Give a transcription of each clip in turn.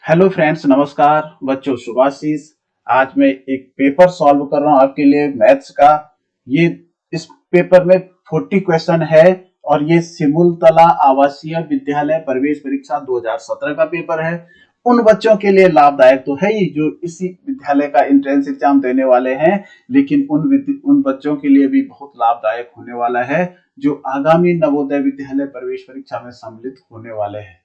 Hello friends, नमस्कार बच्चों, शुभाशीष। आज मैं एक पेपर सॉल्व कर रहा हूं आपके लिए मैथ्स का। ये इस पेपर में 40 क्वेश्चन है और ये सिमुलतला आवासीय विद्यालय प्रवेश परीक्षा 2017 का पेपर है। उन बच्चों के लिए लाभदायक तो है ही जो इसी विद्यालय का एंट्रेंस एग्जाम देने वाले हैं, लेकिन उन बच्चों के लिए भी बहुत लाभदायक होने वाला है जो आगामी नवोदय विद्यालय प्रवेश परीक्षा में सम्मिलित होने वाले हैं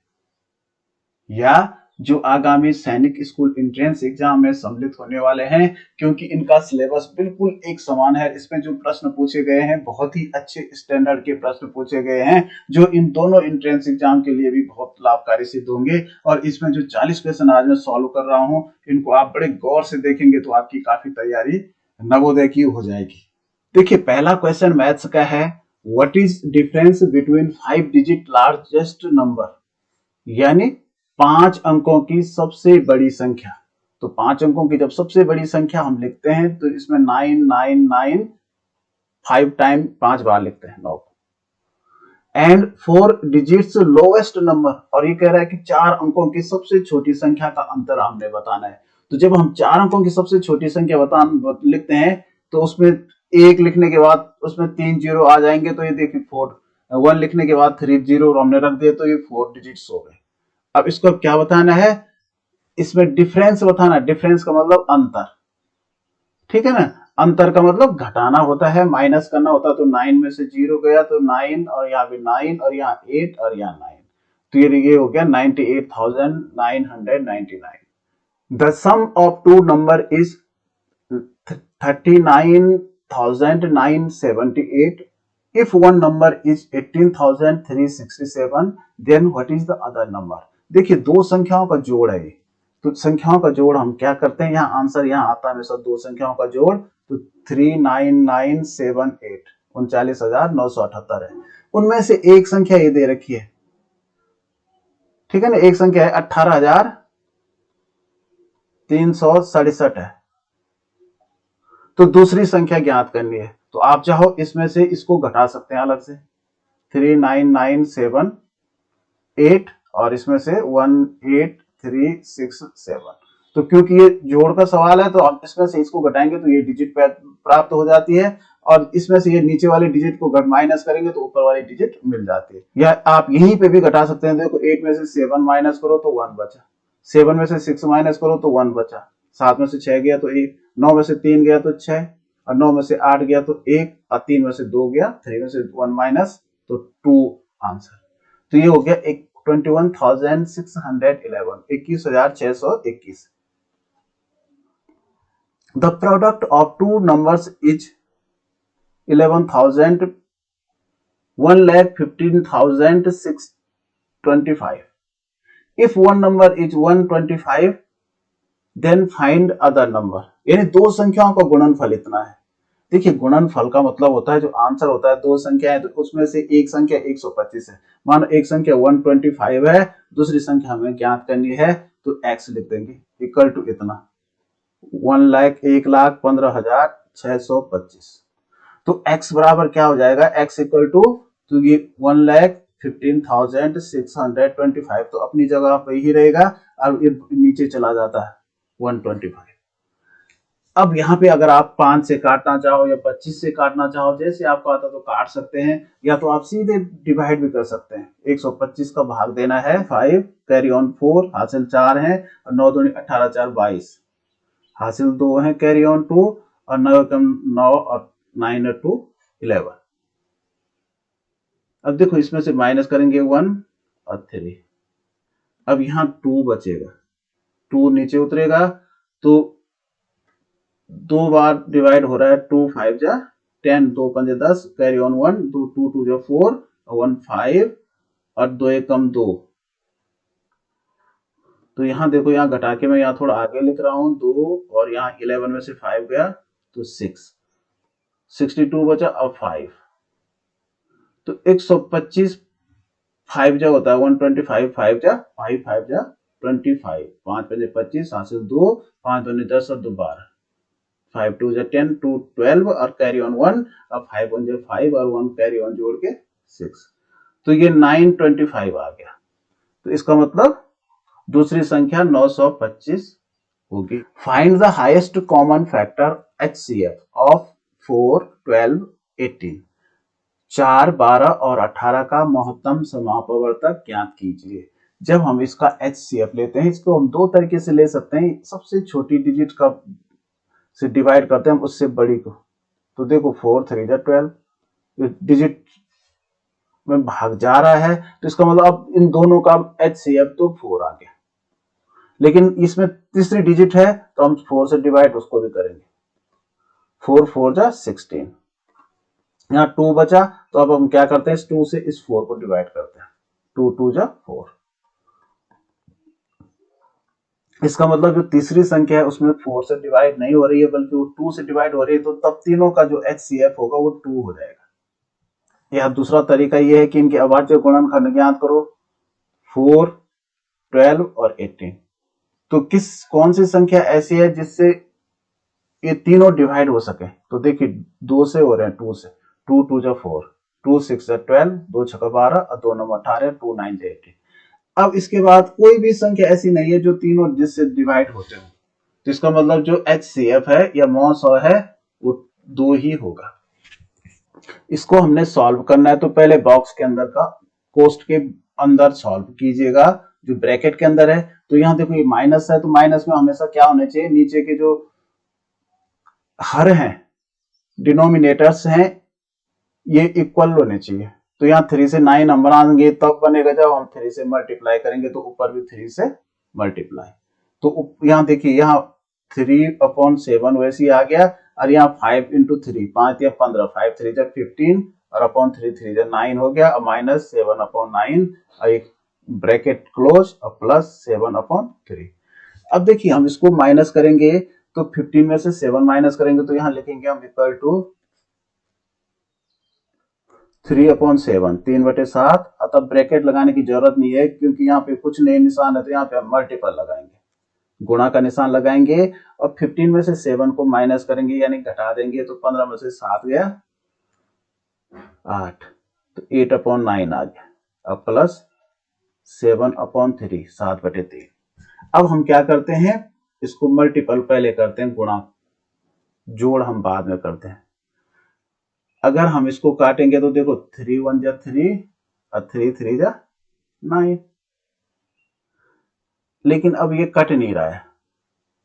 या जो आगामी सैनिक स्कूल एंट्रेंस एग्जाम में सम्मिलित होने वाले हैं, क्योंकि इनका सिलेबस बिल्कुल एक समान है। इसमें जो प्रश्न पूछे गए हैं बहुत ही अच्छे स्टैंडर्ड के प्रश्न पूछे गए हैं जो इन दोनों एंट्रेंस एग्जाम के लिए भी बहुत लाभकारी सिद्ध होंगे। और इसमें जो 40 क्वेश्चन आज मैं सॉल्व कर रहा हूं, इनको आप बड़े गौर से देखेंगे तो आपकी काफी तैयारी नवोदय की हो जाएगी। देखिए, पहला क्वेश्चन मैथ्स का है, what is difference between 5 digit largest number, यानी 5 अंकों की सबसे बड़ी संख्या। तो 5 अंकों की जब सबसे बड़ी संख्या हम लिखते हैं तो इसमें 999 5 टाइम 5 बार लिखते हैं 9 को। एंड 4 डिजिट्स लोवेस्ट नंबर, और ये कह रहा है कि 4 अंकों की सबसे छोटी संख्या का अंतर हमने बताना है। तो जब हम 4 अंकों की सबसे छोटी संख्या लिखते हैं तो उसमें एक लिखने के बाद उसमें 3 जीरो आ जाएंगे। तो ये देखिए 1 लिखने के बाद 3 जीरो हमने रख दिए तो ये 4 डिजिट्स हो गए। अब इसको क्या बताना है, इसमें डिफरेंस बताना है। डिफरेंस का मतलब अंतर, ठीक है ना। अंतर का मतलब घटाना होता है, माइनस करना होता है। तो 9 में से 0 गया तो 9, और यहाँ पे 9 और यहाँ 8 और यहाँ 9, तो ये हो गया 98,999। The sum of two number is 39,978। If one number is 18,367, then what is the other number? देखिए, दो संख्याओं का जोड़ है ये। तो संख्याओं का जोड़ हम क्या करते हैं, यहाँ आंसर यहाँ आता है हमेशा दो संख्याओं का जोड़। तो 39978 39,978 है। उनमें से एक संख्या ये दे रखी है, ठीक है ना। एक संख्या है 18,367 है। तो दूसरी संख्या ज्ञात करनी है, तो आप चाहो इसमें से इसको घटा सकते हैं अलग से, 39978 और इसमें से 18367। तो क्योंकि ये जोड़ का सवाल है तो आप इसमें से इसको घटाएंगे तो ये डिजिट प्राप्त हो जाती है, और इसमें से ये नीचे वाले डिजिट को माइनस करेंगे तो ऊपर वाली डिजिट मिल जाती है। या आप यहीं पे भी घटा सकते हैं। देखो, 8 में से 7 माइनस करो तो 1 बचा, 7 में से 6 माइनस करो तो 1 बचा, 7 में से 6 गया तो 1, 9 में से 3 गया तो 6, और 9 में से 8 गया तो 1, और 3 में से 2 गया, 3 में से 1 माइनस तो 2 आंसर। तो ये हो गया 21,611, 21,621। The product of two numbers is 11,000 1,15,625। If one number is 125, then find other number। यानी दो संख्याओं का गुणनफल इतना है। देखिए, गुणनफल का मतलब होता है जो आंसर होता है, दो संख्या है तो उसमें से एक संख्या 125 है। मानो एक संख्या 125 है, दूसरी संख्या हमें ज्ञात करनी है, तो x लिख देंगे इक्वल टू इतना, 1,15,625। तो x बराबर क्या हो जाएगा, x इक्वल टू, तो ये 1,15,625 तो अपनी जगह पे ही रहेगा, और ये नीचे चला जाता है 125। अब यहाँ पे अगर आप 5 से काटना चाहो या 25 से काटना चाहो, जैसे आपको आता तो काट सकते हैं, या तो आप सीधे डिवाइड भी कर सकते हैं। 125 का भाग देना है 5, कैरी ऑन 4, हासिल 4 है, और 9 दूनी 18, 4 22, हासिल 2 है, कैरी ऑन 2, और 9 कम 9 और 9 और 2 11। अब देखो, इसमें से माइनस करेंगे 1 और 3। अब यहाँ 2 बचेगा, 2 नीचे उतरेगा, तो 2 बार डिवाइड हो रहा है, 2 5 जा 10, 2 5 10, कैरी ऑन 1, 2 2 2 जा 4, 1 5, और 2 1 कम 2। तो यहाँ देखो, यहाँ घटा के मैं यहाँ थोड़ा आगे लिख रहा हूँ 2, और यहाँ 11 में से 5 गया तो 6, 62 बचा, अब 5। तो 125 5 जा होता है 125, 5 जा 5 5 जा 25, 5 5 25, हासिल 2, 5 2 10 और 2 12, 5 2 जा 10, 2 12 और कैरी ऑन 1, अब 5 1 जा 5 और 1 कैरी ऑन जोड़ के 6। तो ये 925 आ गया। तो इसका मतलब दूसरी संख्या 925 होगी। Find the highest common factor HCF of 4, 12, 18। 4, 12 और 18 का महत्तम समापवर्तक ज्ञात कीजिए। जब हम इसका HCF लेते हैं, इसको हम दो तरीके से ले सकते हैं। सबसे छोटी डिजिट का से डिवाइड करते हैं हम उससे बड़ी को। तो देखो 4 3 12 डिजिट में भाग जा रहा है, तो इसका मतलब अब इन दोनों का HCF तो 4 आ गया। लेकिन इसमें तीसरी डिजिट है तो हम 4 से डिवाइड उसको भी करेंगे। 4 4 जा 16। यहाँ 2 बचा, तो अब हम क्या करते हैं, इस 2 से इस 4 को डिवाइड करते हैं। 2 2 जा 4। इसका मतलब जो तीसरी संख्या है उसमें 4 से डिवाइड नहीं हो रही है, बल्कि वो 2 से डिवाइड हो रही है, तो तब तीनों का जो HCF होगा वो 2 हो जाएगा। यह दूसरा तरीका यह है कि इनके अभाज्य गुणनखंड ज्ञात करो। 4, 12 और 18। तो कौन सी संख्या ऐसी है जिससे ये तीनों डिवाइड हो सके? तो देखिए 2 से हो रहे हैं, 2 से। 2 2 जा 4, 2 6 जा 12, 2 6 12 और 2 9 18, 2 9 जा 18। अब इसके बाद कोई भी संख्या ऐसी नहीं है जो तीनों जिससे डिवाइड होते हो। तो इसका मतलब जो HCF है या मॉस 100 है वो 2 ही होगा। इसको हमने सॉल्व करना है, तो पहले बॉक्स के अंदर का कोष्ठ के अंदर सॉल्व कीजिएगा, जो ब्रैकेट के अंदर है। तो यहाँ देखो ये माइनस है, तो माइनस में हमेशा क्या होने चाहिए, नीचे के जो हर हैं, डिनोमिनेटर्स हैं, ये इक्वल होने चाहिए। तो यहाँ 3 से 9 हम बनाएंगे तब बनेगा जब हम 3 से मल्टीप्लाई करेंगे, तो ऊपर भी 3 से मल्टीप्लाई। तो यहाँ देखिए यहाँ 3/7 वैसे ही आ गया, और यहाँ 5 इंटू 3, 5 या 15, 5 3 जा 15 और अपॉन 3 3 जा 9 हो गया, और माइनस 7/9 और एक ब्रैकेट क्लोज और प्लस 7/3। अब देखिए हम इसको माइनस करेंगे, तो 15 में से 7 माइनस करेंगे, तो यहाँ लिखेंगे हम इक्वल टू 3/7, 3/7। तब ब्रैकेट लगाने की जरूरत नहीं है, क्योंकि यहाँ पे कुछ नए निशान है, तो यहाँ पे हम मल्टीपल लगाएंगे, गुणा का निशान लगाएंगे, और 15 में से 7 को माइनस करेंगे यानी घटा देंगे, तो 15 में से 7 गया 8, तो 8/9 आ गया। अब प्लस 7/3, 7/3। अब हम क्या करते हैं, इसको मल्टीपल पहले करते हैं, गुणा जोड़ हम बाद में करते हैं। अगर हम इसको काटेंगे तो देखो 3 1 जा 3 और 3 3 जा 9, लेकिन अब ये कट नहीं रहा है,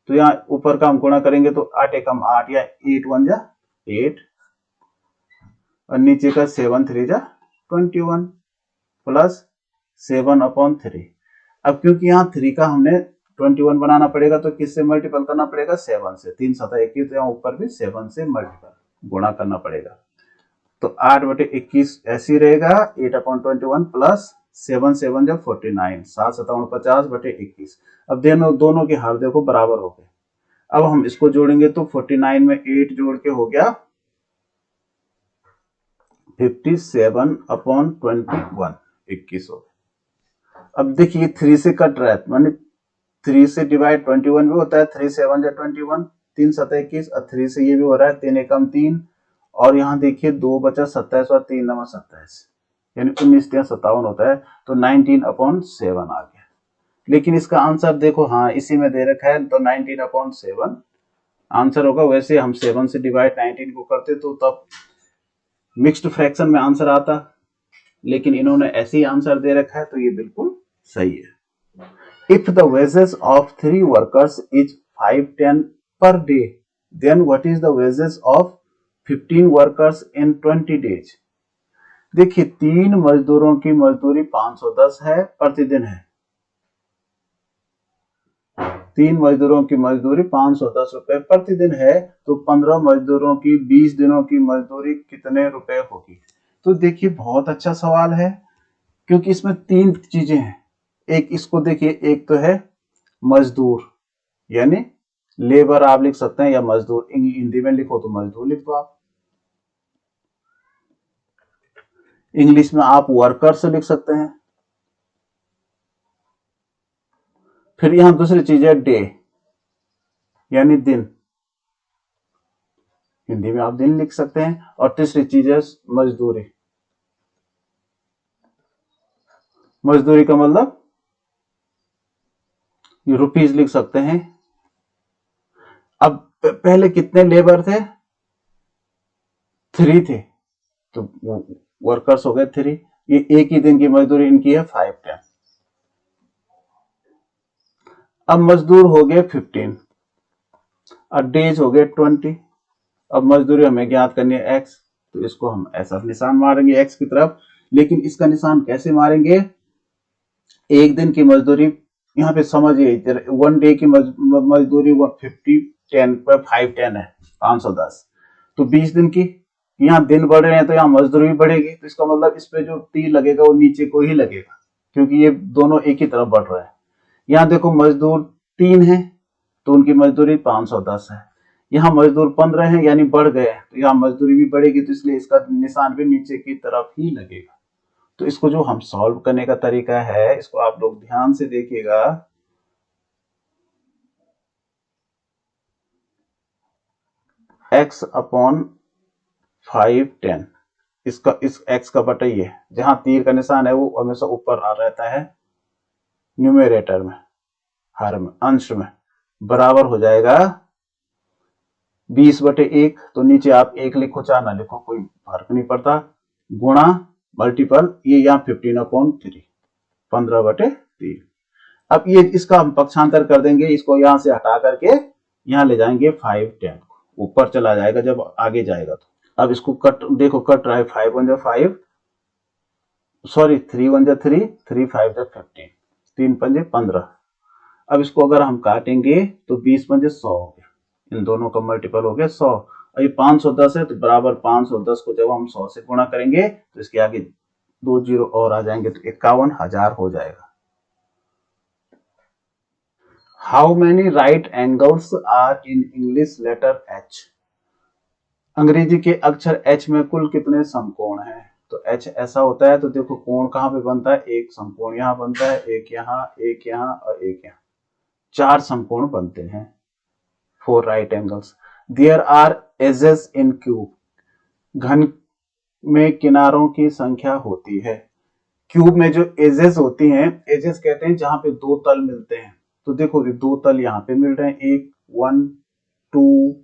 तो यहाँ ऊपर का हम गुणा करेंगे तो 8 एकम 8 या 8 1 जा 8, और नीचे का 7 3 जा 21 प्लस 7/3। अब क्योंकि यहाँ 3 का हमने 21 बनाना पड़ेगा, तो किससे मल्टीपल करना पड़ेगा, 7 से। 3 7 21, तो यहाँ ऊपर भी 7 से मल्टीपल गुणा करना पड़ेगा। तो 8/21 ऐसे ही रहेगा, 8/21 प्लस 7 7 जा 49, 7 7 50/21। अब दोनों के हर देखो बराबर हो गए। अब हम इसको जोड़ेंगे तो 49 में 8 जोड़ के हो गया 57/21, 21 हो गया। अब देखिए 3 से कट रहा है, माने 3 से डिवाइड 21 भी होता है, 3 7 जा 21, 3 7 21, और 3 से ये भी हो रहा है, 3 एकम 3, और यहाँ देखिए 2 बचा 27 और 3 9 27, यानी 19 3 57 होता है, तो 19/7 आ गया। लेकिन इसका आंसर देखो, हाँ इसी में दे रखा है, तो 19/7 आंसर होगा। वैसे हम 7 से डिवाइड 19 को करते तो तब मिक्स्ड फ्रैक्शन में आंसर आता, लेकिन इन्होंने ऐसे ही आंसर दे रखा है, तो ये बिल्कुल सही है। If the wages of 3 workers is 510 per day, then what is the wages of 15 workers in 20 days. देखिए 3 मजदूरों की मजदूरी 510 है प्रतिदिन है। 3 मजदूरों की मजदूरी 510 रुपए प्रतिदिन है, तो 15 मजदूरों की 20 दिनों की मजदूरी कितने रुपए होगी? तो देखिए बहुत अच्छा सवाल है, क्योंकि इसमें 3 चीजें हैं। एक इसको देखिए, एक तो है मजदूर, यानी लेबर आप लिख सकते हैं, या मजदूर हिंदी में लिखो तो मजदूर लिख दो आप, इंग्लिश में आप वर्कर्स लिख सकते हैं। फिर यहां दूसरी चीज है डे, यानी दिन, हिंदी में आप दिन लिख सकते हैं। और तीसरी चीज है मजदूरी, मजदूरी का मतलब ये रुपीज लिख सकते हैं। अब पहले कितने लेबर थे? 3 थे, तो वर्कर्स हो गए 3। ये एक ही दिन की मजदूरी इनकी है 510। अब मजदूर हो गए 15 और डेज हो गए 20। अब मजदूरी हमें ज्ञात करनी है x, तो इसको हम ऐसा निशान मारेंगे x की तरफ। लेकिन इसका निशान कैसे मारेंगे? एक दिन की मजदूरी यहाँ पे समझिए, 1 डे की मजदूरी 50 10 पर 510 है, 510। तो 20 दिन की, यहाँ दिन बढ़ रहे हैं तो यहाँ मजदूरी भी बढ़ेगी, तो इसका मतलब इस पे जो तीर लगेगा वो नीचे को ही लगेगा, क्योंकि ये दोनों एक ही तरफ बढ़ रहे हैं। यहाँ देखो मजदूर 3 है तो उनकी मजदूरी 510 है। यहाँ मजदूर 15 है यानी बढ़ गए, तो यहाँ मजदूरी भी बढ़ेगी, तो इसलिए इसका निशान भी नीचे की तरफ ही लगेगा। तो इसको जो हम सॉल्व करने का तरीका है, इसको आप लोग ध्यान से देखिएगा। x अपॉन 510, इसका इस x का बटा ये, जहां तीर का निशान है वो हमेशा ऊपर आ रहता है न्यूमेरेटर में, हर में, अंश में, बराबर हो जाएगा 20/1। तो नीचे आप 1 लिखो चाहे ना लिखो कोई फर्क नहीं पड़ता, गुणा मल्टीपल ये यहाँ 15/3, 15/3। अब ये इसका हम पक्षांतर कर देंगे, इसको यहां से हटा करके यहां ले जाएंगे 510, ऊपर चला जाएगा जब आगे जाएगा तो। अब इसको कट देखो, कट रहा है 5 1 5, सॉरी 3 1 3, 3 5 15, 3 5 15। अब इसको अगर हम काटेंगे तो 20 5 100 हो गया, इन दोनों का मल्टीपल हो गया 100। और ये 510 है तो बराबर 510 को जब हम 100 से गुणा करेंगे तो इसके आगे 2 जीरो और आ जाएंगे, तो 51,000 हो जाएगा। How many right angles are in English letter H? अंग्रेजी के अक्षर एच में कुल कितने समकोण हैं? तो एच ऐसा होता है, तो देखो कोण कहां पे बनता है, एक समकोण यहां बनता है, एक यहां, एक यहां और एक यहां, 4 समकोण बनते हैं, 4 right angles. There are edges in cube, घन में किनारों की संख्या होती है। क्यूब में जो एजेस होती हैं, एजेस कहते हैं जहां पे 2 तल मिलते हैं। तो देखो 2 तल यहाँ पे मिल रहे हैं, एक 1 2,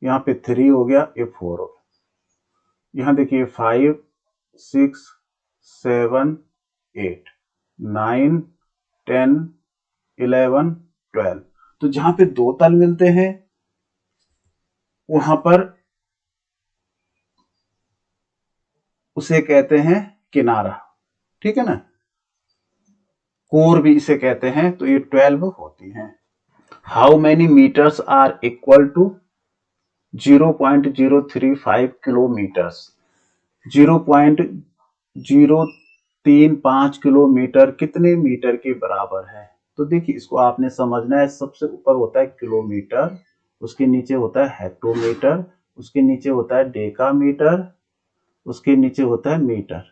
यहाँ पे 3 हो गया, ये 4 हो गया। यहाँ देखिए 5 6 7 8 9 10 11 12। तो जहां पे 2 तल मिलते हैं वहां पर उसे कहते हैं किनारा, ठीक है ना, कोर भी इसे कहते हैं। तो ये 12 होती हैं। How many metres are equal to 0.035 kilometres? 0.035 kilometre कितने मीटर के बराबर है? तो देखिए इसको आपने समझना है, सबसे ऊपर होता है किलोमीटर, उसके नीचे होता है हेक्टोमीटर, उसके नीचे होता है डेकामीटर, उसके नीचे होता है मीटर।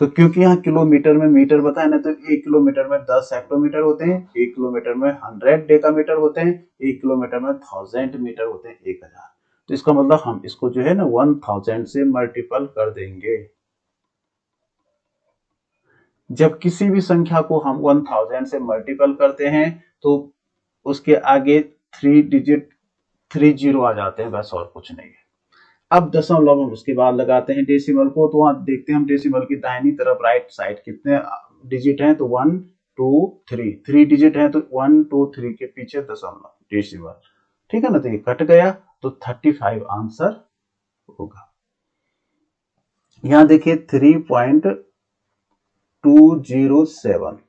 तो क्योंकि यहाँ किलोमीटर में मीटर बताया ना, तो 1 किलोमीटर में 10 हेक्टोमीटर होते हैं, 1 किलोमीटर में 100 डेकामीटर होते हैं, 1 किलोमीटर में 1000 मीटर होते हैं, 1000। तो इसका मतलब हम इसको जो है ना 1000 से मल्टीपल कर देंगे। जब किसी भी संख्या को हम 1000 से मल्टीपल करते हैं तो उसके आगे 3 डिजिट 30 आ जाते हैं, बस और कुछ नहीं है। अब दशमलव हम उसके बाद लगाते हैं डेसिमल को, तो वहां देखते हैं हम डेसिमल की दाहिनी तरफ राइट साइड कितने डिजिट हैं, तो 1 2 3, 3 डिजिट हैं, तो 1 2 3 के पीछे दशमलव डेसिमल, ठीक है ना। तो ये कट गया, तो 35 आंसर होगा। यहां देखिए 3.207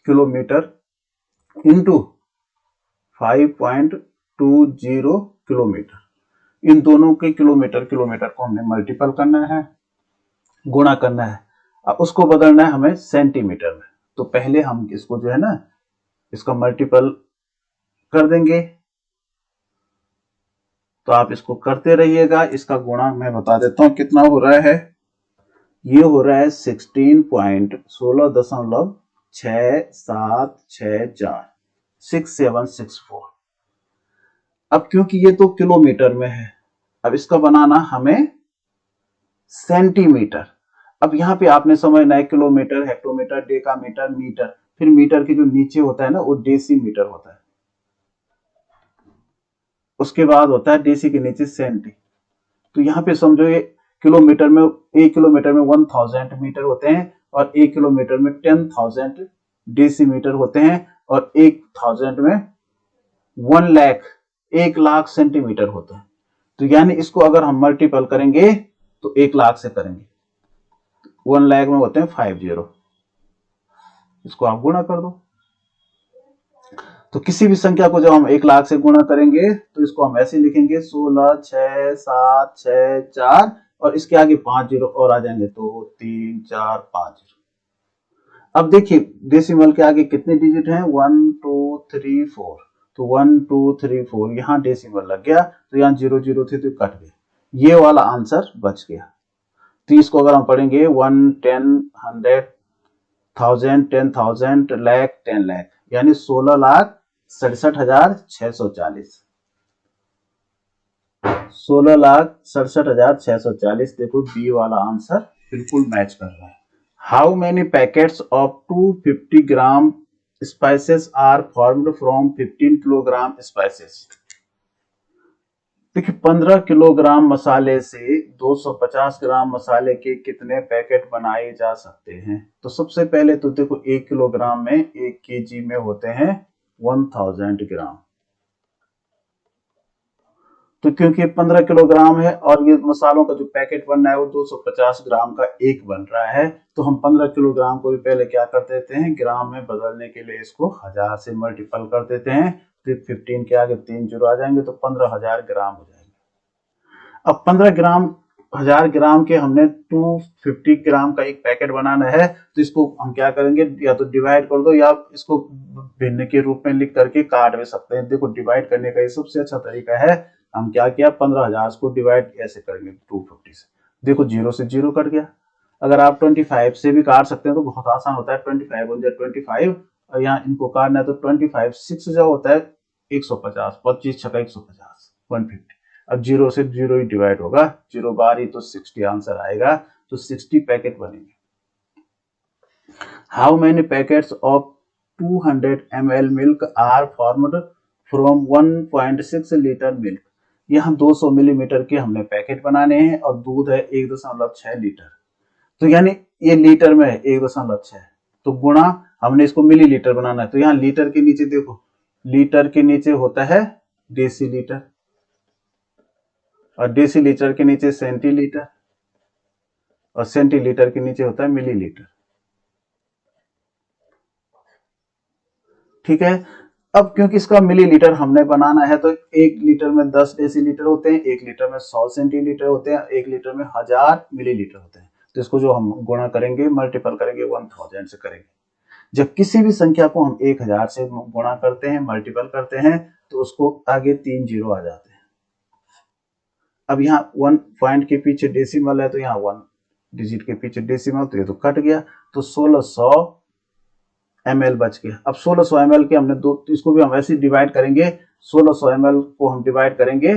किलोमीटर इंटू 5.20 किलोमीटर, इन दोनों के किलोमीटर किलोमीटर को हमने मल्टीपल करना है, गुणा करना है। अब उसको बदलना है हमें सेंटीमीटर में। तो पहले हम इसको जो है ना इसका मल्टीपल कर देंगे, तो आप इसको करते रहिएगा। इसका गुणा मैं बता देता हूं कितना हो रहा है। ये हो रहा है 16.16.6764, 6764। अब क्योंकि ये तो किलोमीटर में है, अब इसका बनाना हमें सेंटीमीटर। अब यहां पे आपने समझना है किलोमीटर, हेक्टोमीटर, डेकामीटर, मीटर, फिर मीटर के जो नीचे होता है ना वो डेसीमीटर होता है, उसके बाद होता है डेसी के नीचे सेंटी। तो यहाँ पे समझो ये किलोमीटर में, 1 किलोमीटर में 1000 मीटर होते हैं, और 1 किलोमीटर में 10,000 डेसीमीटर होते हैं, और 1000 में 1 लाख, 1 लाख सेंटीमीटर होते हैं। तो यानी इसको अगर हम मल्टीपल करेंगे तो 1 लाख से करेंगे, 1 लाख में होते हैं 50, इसको आप गुणा कर दो। तो किसी भी संख्या को जब हम 1 लाख से गुणा करेंगे तो इसको हम ऐसे लिखेंगे 16 6 7 6 4, और इसके आगे 5 जीरो और आ जाएंगे, 2 3 4 5 जीरो। अब देखिए डेसिमल के आगे कितने डिजिट हैं, 1 2 3 4, तो 1 2 3 4 यहाँ डेसिमल लग गया, तो यहाँ 0 0 थे तो कट गए, ये वाला आंसर बच गया। तो इसको अगर हम पढ़ेंगे 1 10 100 1000 10,000 लाख 10 लाख, यानी 16,67,640, 16,67,640। देखो बी वाला आंसर बिल्कुल मैच कर रहा है। How many packets of 250 gram spices are formed from 15 kilogram spices. देखिए 15 किलोग्राम मसाले से 250 ग्राम मसाले के कितने पैकेट बनाए जा सकते हैं। तो सबसे पहले तो देखो 1 किलोग्राम में 1 केजी में होते हैं 1000 ग्राम। तो क्योंकि 15 किलोग्राम है और ये मसालों का जो पैकेट बन रहा है वो 250 ग्राम का एक बन रहा है, तो हम 15 किलोग्राम को भी पहले क्या कर देते हैं, ग्राम में बदलने के लिए इसको 1000 से मल्टीपल कर देते हैं, फिर 15 के आगे 3 जीरो आ जाएंगे तो 15,000 ग्राम हो जाएंगे। अब 15 ग्राम 1000 ग्राम के हमने 250 ग्राम का एक पैकेट बनाना है, तो इसको हम क्या करेंगे, या तो डिवाइड कर दो या इसको भिन्न के रूप में लिख करके काट भी सकते हैं। देखो डिवाइड करने का ये सबसे अच्छा तरीका है। हम क्या किया, 15,000 को डिवाइड ऐसे करेंगे 250 से, देखो 0 से 0 कट गया। अगर आप 25 से भी काट सकते हैं तो बहुत आसान होता है, 25 on 25, और यहाँ इनको काटना है तो 25 6 जो होता है 150, 25 छका 150, 150। अब 0 से 0 ही डिवाइड होगा, 0 बार ही तो 60 आंसर आएगा, तो 60 पैकेट बनेंगे। How many packets of 200 ml milk are formed from 1.6 litre milk. यहाँ 200 मिलीमीटर के हमने पैकेट बनाने हैं और दूध है 1.6 लीटर, तो यानी ये लीटर में है 1.6, तो गुणा हमने इसको मिलीलीटर बनाना है, तो यहाँ लीटर के नीचे देखो, लीटर के नीचे होता है डेसीलीटर, और डेसीलीटर के नीचे सेंटीलीटर, और सेंटीलीटर के नीचे होता है मिलीलीटर। ठीक है। अब क्योंकि इसका मिलीलीटर हमने बनाना है तो 1 लीटर में 10 डेसीलीटर होते हैं, 1 लीटर में 100 सेंटीलीटर होते हैं, 1 लीटर में 1000 मिलीलीटर होते हैं। तो इसको जो हम गुणा करेंगे, मल्टीपल करेंगे 1000 से करेंगे। जब किसी भी संख्या को हम 1000 से गुणा करते हैं, मल्टीपल करते हैं, तो उसको आगे 3 जीरो आ जाते हैं। अब यहाँ 1 पॉइंट के पीछे डेसिमल है तो यहाँ 1 डिजिट के पीछे डेसिमल, तो ये तो कट गया, तो 1600 ml बच गया। अब 1600 ml के हमने दो, तो इसको भी हम ऐसे डिवाइड करेंगे, 1600 ml को हम डिवाइड करेंगे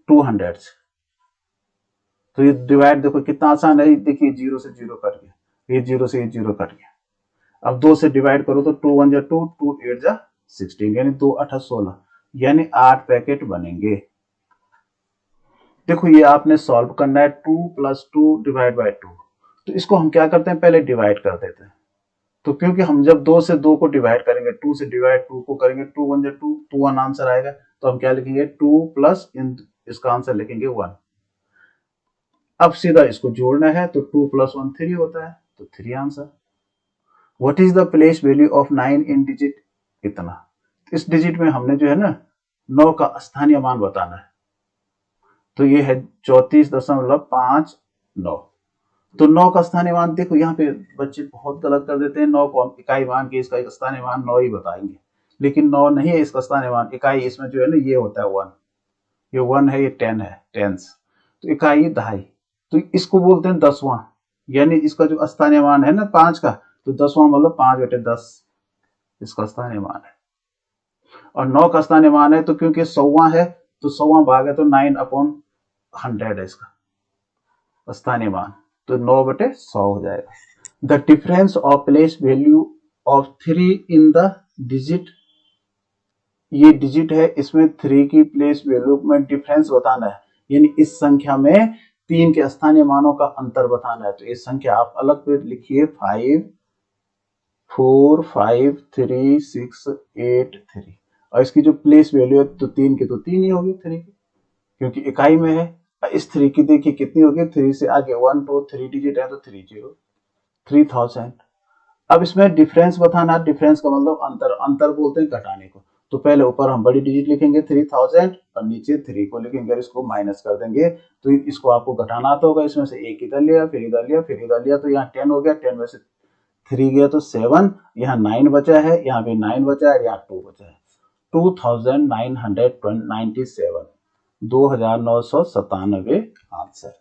200 से, तो ये डिवाइड देखो कितना आसान है, देखिए 0 से 0 कट गया, ये 0 से ये 0 कट गया। अब 2 से डिवाइड करो तो 2 1 जा 2, 2 8 जा 16, यानी 2 8 16, यानी 8 पैकेट बनेंगे। देखो ये आपने सॉल्व करना है, 2 + 2 डिवाइड बाय 2, तो इसको हम क्या करते हैं, पहले डिवाइड कर देते हैं। तो क्योंकि हम जब 2 से 2 को डिवाइड करेंगे, 2 से डिवाइड 2 को करेंगे, 2 1 जा 2, 2 1 आंसर आएगा, तो हम क्या लिखेंगे, 2 प्लस इसका आंसर लिखेंगे 1। अब सीधा इसको जोड़ना है, तो 2 + 1 3 होता है, तो 3 answer. What is the place value of 9 in digit, इतना। इस डिजिट में हमने जो है ना 9 का स्थानीय मान बताना है, तो ये है 34.59। तो 9 का स्थानीय मान, देखो यहाँ पे बच्चे बहुत गलत कर देते हैं, 9 को हम इकाई मान के इसका स्थानीय मान 9 ही बताएंगे, लेकिन 9 नहीं है इसका स्थानीय मान, इकाई इसमें जो है ना ये होता है 1, ये 1 है, ये 10 है, टेंस, तो इकाई दहाई, तो इसको बोलते हैं 10वां, यानी इसका जो स्थानीय मान है ना 5 का, तो 10वां मतलब 5/10 इसका स्थानीय मान है। और 9 का स्थानीय मान है तो क्योंकि 100वां है, तो 100वां भाग है तो 9/100 है इसका स्थानीय मान, तो 9/100 हो जाएगा। The difference of place value of 3 in the digit, ये डिजिट है, इसमें 3 की प्लेस वैल्यू में डिफरेंस बताना है, यानी इस संख्या में 3 के स्थानीय मानों का अंतर बताना है। तो ये संख्या आप अलग पे लिखिए 5 4 5 3 6 8 3, और इसकी जो प्लेस वैल्यू है तो 3 की तो 3 ही होगी 3 की, क्योंकि इकाई में है। इस 3 की देखिए कितनी होगी, 3 से आगे 1 2 3 डिजिट है तो 30 3000। अब इसमें डिफरेंस बताना, डिफरेंस का मतलब अंतर, अंतर बोलते हैं घटाने को। तो पहले ऊपर हम बड़ी डिजिट लिखेंगे 3000 और नीचे 3 को लिखेंगे, इसको माइनस कर देंगे। तो इसको आपको घटाना आता होगा, इसमें से एक इधर लिया, फिर इधर लिया, फिर इधर लिया, तो यहाँ 10 हो गया, 10 में से 3 गया तो 7, यहाँ 9 बचा है, यहाँ पे 9 बचा है, यहाँ 2 बचा है, 2997, 2997 answer.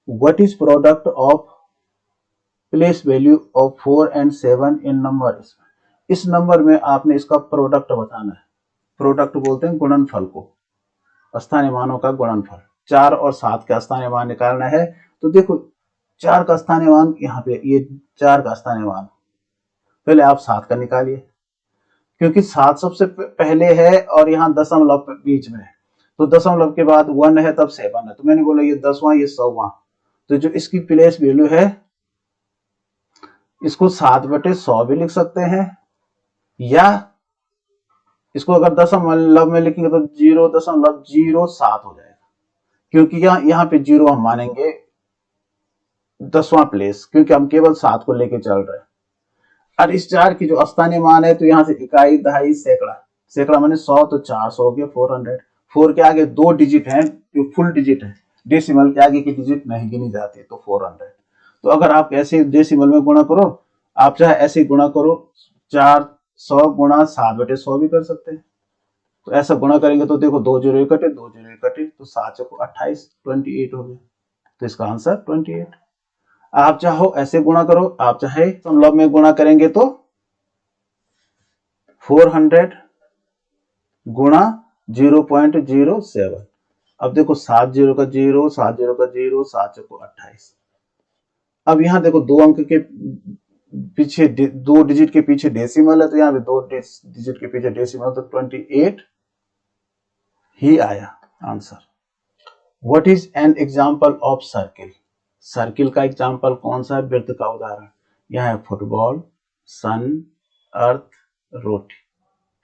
What is product of place value of 4 and 7 in number. इस नंबर में आपने इसका प्रोडक्ट बताना है। प्रोडक्ट बोलते हैं गुणनफल को, स्थानीय मानों का गुणनफल। 4 और 7 का स्थानीय मान निकालना है। तो देखो 4 का स्थानीय मान यहाँ पे, ये 4 का स्थानीय मान, पहले आप 7 का निकालिए, क्योंकि 7 सबसे पहले है और यहाँ दशमलव बीच में है, तो दशमलव के बाद 1 है तब 7 है, तो मैंने बोला ये 10वां ये 100वां। तो जो इसकी प्लेस वैल्यू है, इसको 7/100 भी लिख सकते हैं, या इसको अगर दशमलव में लिखेंगे तो 0.07 हो जाएगा, क्योंकि यहाँ पे 0 हम मानेंगे 10वां प्लेस, क्योंकि हम केवल 7 को लेके चल रहे हैं। और इस 4 की जो स्थानीय मान है, तो यहाँ से इकाई, दहाई, सैकड़ा, सैकड़ा माने 100, तो 400 हो गया 400। 4 के आगे 2 डिजिट हैं जो फुल डिजिट है, डेसिमल के आगे की डिजिट नहीं गिनी जाती, तो 400। तो अगर आप ऐसे डेसिमल में गुणा करो, आप चाहे ऐसे गुणा करो, 400 गुणा 7/100 भी कर सकते हैं। तो ऐसा गुणा करेंगे तो देखो 2 जीरो इकट्ठे, 2 जीरो इकट्ठे, तो 7 को 28, 28 हो गया। तो इसका आंसर 28। आप चाहो ऐसे गुणा करो, आप चाहे दशमलव में गुणा करेंगे तो 400 गुणा 0.07। अब देखो 7 जीरो का 0, 7 जीरो का 0, 7 को 28। अब यहाँ देखो 2 अंक के पीछे, 2 डिजिट के पीछे डेसिमल है, तो यहाँ पे 2 डिजिट के पीछे डेसिमल, तो 28 ही आया answer. What is an example of circle. Circle का एग्जाम्पल कौन सा है, वृत्त का उदाहरण। यह है फुटबॉल, सन, अर्थ, रोटी।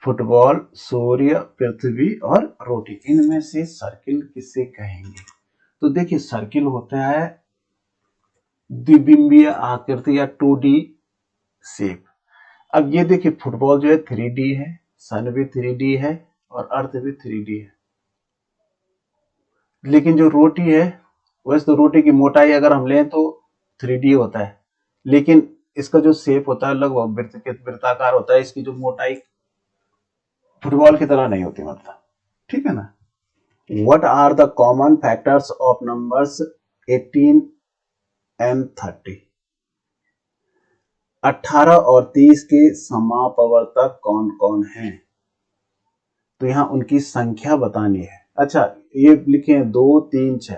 फुटबॉल, सूर्य, पृथ्वी और रोटी, इनमें से सर्किल किसे कहेंगे। तो देखिए सर्किल होता है द्विबिंबीय आकृति या 2D शेप। अब ये देखिए फुटबॉल जो है 3D है, सन भी 3D है और अर्थ भी 3D है। लेकिन जो रोटी है, वैसे तो रोटी की मोटाई अगर हम लें तो 3D होता है, लेकिन इसका जो शेप होता है लगभग वृत्ताकार होता है, इसकी जो मोटाई फुटबॉल की तरह नहीं होती, मतलब ठीक है ना। What are the common factors of numbers 18 and 30। 18 और 30 के समापवर्तक कौन कौन हैं। तो यहाँ उनकी संख्या बतानी है। अच्छा ये लिखे 2 3 6।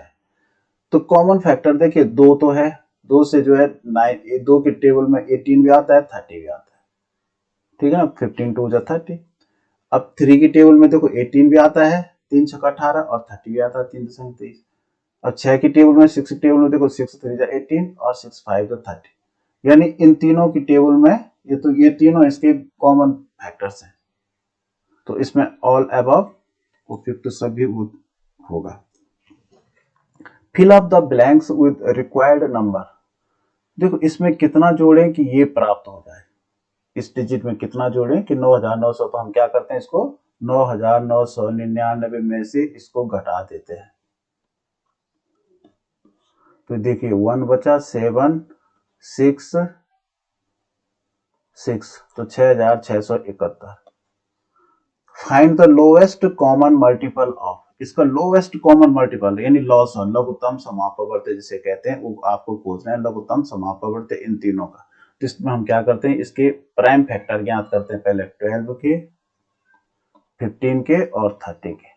तो कॉमन फैक्टर देखिए 2 तो है, 2 से जो है 9, 2 के टेबल में 18 भी आता है, 30 भी आता है, ठीक है ना, 15 2 जा 30। अब 3 की टेबल में देखो 18 भी आता है, 3 6 18, और 30 भी आता है, 3 3 23। और 6 की टेबल में, 6 की टेबल में देखो 6 3 जा 18 और 6 5 जा 30। यानी इन तीनों की टेबल में ये तीनों इसके कॉमन फैक्टर्स हैं। तो इसमें ऑल अबव उपयुक्त सभी होगा। Fill up the blanks with required number. देखो इसमें कितना जोड़ें कि ये प्राप्त हो जाए, इस डिजिट में कितना जोड़ें कि 9900। तो हम क्या करते हैं, इसको 9999 में से इसको घटा देते हैं। तो देखिए 1 बचा, 7 6 6, तो 6671। Find the lowest common multiple of. इसका लोएस्ट कॉमन मल्टीपल यानी लघुत्तम समापवर्त जिसे कहते हैं, वो आपको खोजना है, लघुत्तम समापवर्त इन तीनों का। तो इसमें हम क्या करते हैं, इसके प्राइम फैक्टर ज्ञात करते हैं, पहले 12 के, 15 के और 30 के।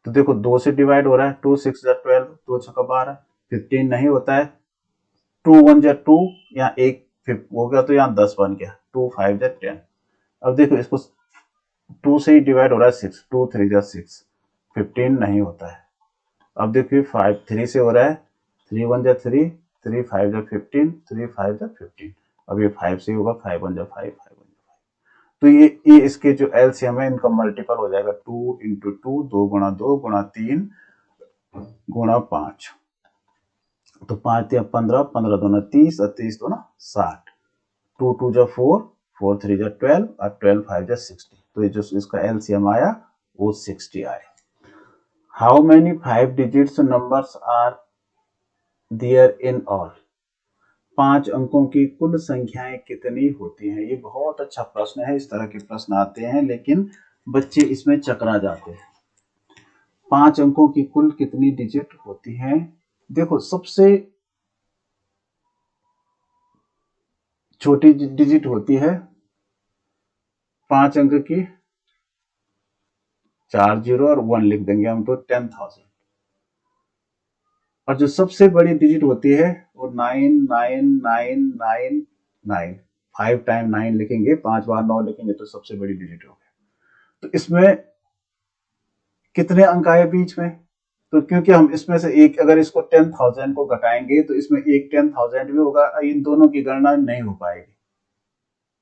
तो देखो 2 से डिवाइड हो रहा है, 2 6 12, 2 6 12, 15 नहीं होता है, 2 1 2, यहाँ 1 हो गया, तो यहाँ 10 बन गया, 2 5 जा 10। अब देखो इसको 2 से ही डिवाइड हो रहा है 6, 2 3 जा 6, 15 नहीं होता है। अब देखिए 5 3 से हो रहा है, 3 1 जा 3, 3 5 जा 15, 3 5 जा 15। अब ये 5 से होगा, 5 1 जा 5, 5 1 जा 5। तो ये इसके जो एलसीएम है इनका मल्टीपल हो जाएगा 2 इंटू 2, 2 गुणा 2 गुणा 3 गुणा 5। तो 5 या 15, 15 दूना 30 और 30 दूना 60। 2 2 जा 4, 4 3 जा 12 और 12 5 जा 60। तो ये जो इसका एलसीएम आया वो 60 आया। How many 5 digits numbers are there in all? 5 अंकों की कुल संख्याएं कितनी होती हैं? ये बहुत अच्छा प्रश्न है। इस तरह के प्रश्न आते हैं लेकिन बच्चे इसमें चकरा जाते हैं। 5 अंकों की कुल कितनी डिजिट होती हैं? देखो सबसे छोटी डिजिट होती है 5 अंक की, 4 जीरो और 1 लिख देंगे हम, तो 10,000। और जो सबसे बड़ी डिजिट होती है वो 99999, 5 टाइम 9 लिखेंगे, 5 बार 9 लिखेंगे तो सबसे बड़ी डिजिट हो गई। तो इसमें कितने अंक आए बीच में? तो क्योंकि हम इसमें से एक, अगर इसको 10,000 को घटाएंगे तो इसमें एक 10,000 भी होगा, इन दोनों की गणना नहीं हो पाएगी,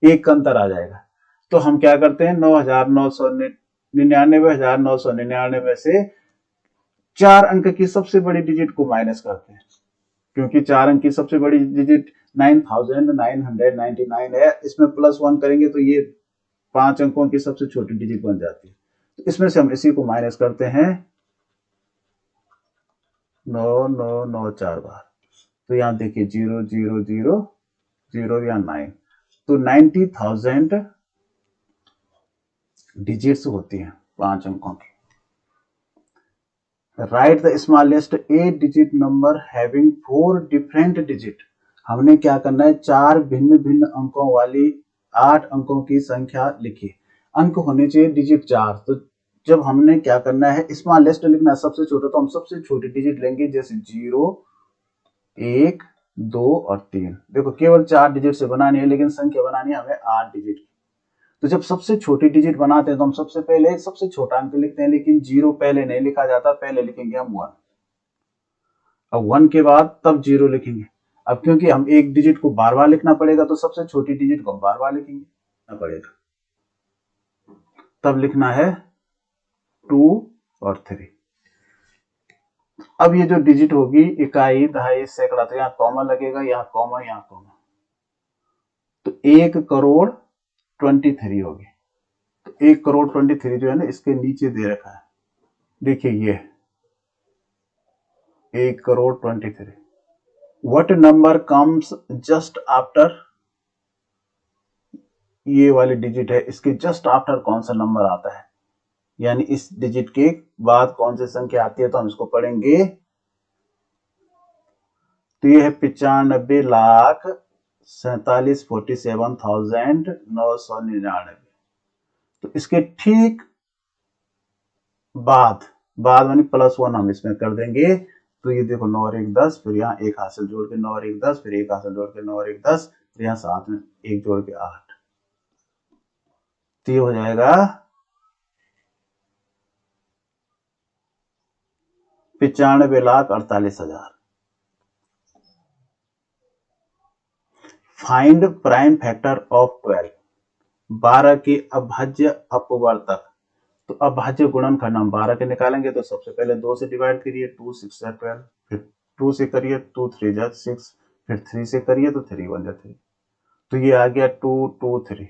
एक अंतर आ जाएगा। तो हम क्या करते हैं, 9,999 में से 4 अंक की सबसे बड़ी डिजिट को माइनस करते हैं, क्योंकि 4 अंक की सबसे बड़ी डिजिट 9,999 है। इसमें +1 करेंगे तो ये 5 अंकों की सबसे छोटी डिजिट बन जाती है। तो इसमें से हम इसी को माइनस करते हैं 999 4 बार। तो यहाँ देखिए 0 0 0 0 या 9, तो 90,000 डिजिट्स होती हैं 5 अंकों की। Right the smallest 8 digit number having 4 different digit. हमने क्या करना है, 4 भिन्न भिन्न अंकों वाली 8 अंकों की संख्या लिखी। अंक होने चाहिए डिजिट 4। तो जब हमने क्या करना है, स्मॉलेस्ट लिखना है सबसे छोटा, तो हम सबसे छोटी डिजिट लेंगे, जैसे 0 1 2 और 3। देखो केवल 4 डिजिट से बनानी है, लेकिन संख्या बनानी है हमें 8 डिजिट की। तो जब सबसे छोटी डिजिट बनाते हैं तो हम सबसे पहले सबसे छोटा अंक लिखते हैं, लेकिन 0 पहले नहीं लिखा जाता, पहले लिखेंगे हम 1। अब 1 के बाद तब 0 लिखेंगे। अब क्योंकि हम एक डिजिट को बार बार लिखना पड़ेगा, तो सबसे छोटी डिजिट को बार बार लिखेंगे पड़ेगा। तब लिखना है 2 और 3। अब ये जो डिजिट होगी, इकाई दहाई सैकड़ा, तो यहाँ कॉमा लगेगा, यहाँ कॉमा, यहाँ कॉमा, तो 1,23,00,000 होगी। तो 1,23,00,000 जो है ना, इसके नीचे दे रखा है, देखिए ये 1,23,00,000। What number comes just after, ये वाली डिजिट है, इसके जस्ट आफ्टर कौन सा नंबर आता है, यानी इस डिजिट के बाद कौन सी संख्या आती है, तो हम इसको पढ़ेंगे। तो ये है 95,47,999। तो इसके ठीक बाद मानी +1 हम इसमें कर देंगे। तो ये देखो 9 और 1 10, फिर यहाँ एक हासिल जोड़ के 9 और 1 10, फिर एक हासिल जोड़ के 9 और 1 10, फिर यहाँ साथ में एक जोड़ के 8। तो ये हो जाएगा 95,48,000। फाइंड प्राइम फैक्टर ऑफ 12, 12 के अभाज्य अपवर्तक। तो अभाज्य गुणनखंड हम 12 के निकालेंगे, तो सबसे पहले 2 से डिवाइड करिए, 2 6 जा 12, फिर 2 से करिए, 2 3 जा 6, फिर 3 से करिए तो 3 1 जा 3। तो ये आ गया 2 2 3।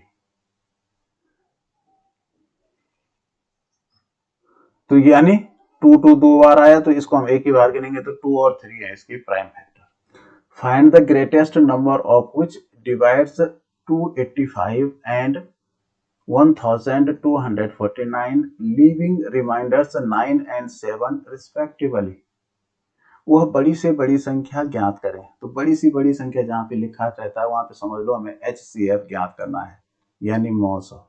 तो यानी 2 2 दो बार आया, तो इसको हम एक ही बार गिनेंगे, तो 2 और 3 है इसकी prime factor. Find the greatest number of which divides 285 and 1249, leaving reminders 9 and 7 respectively. वह बड़ी से बड़ी संख्या ज्ञात करें। तो बड़ी सी बड़ी संख्या जहां पे लिखा रहता है वहां पे समझ लो हमें HCF ज्ञात करना है, यानी मौसम,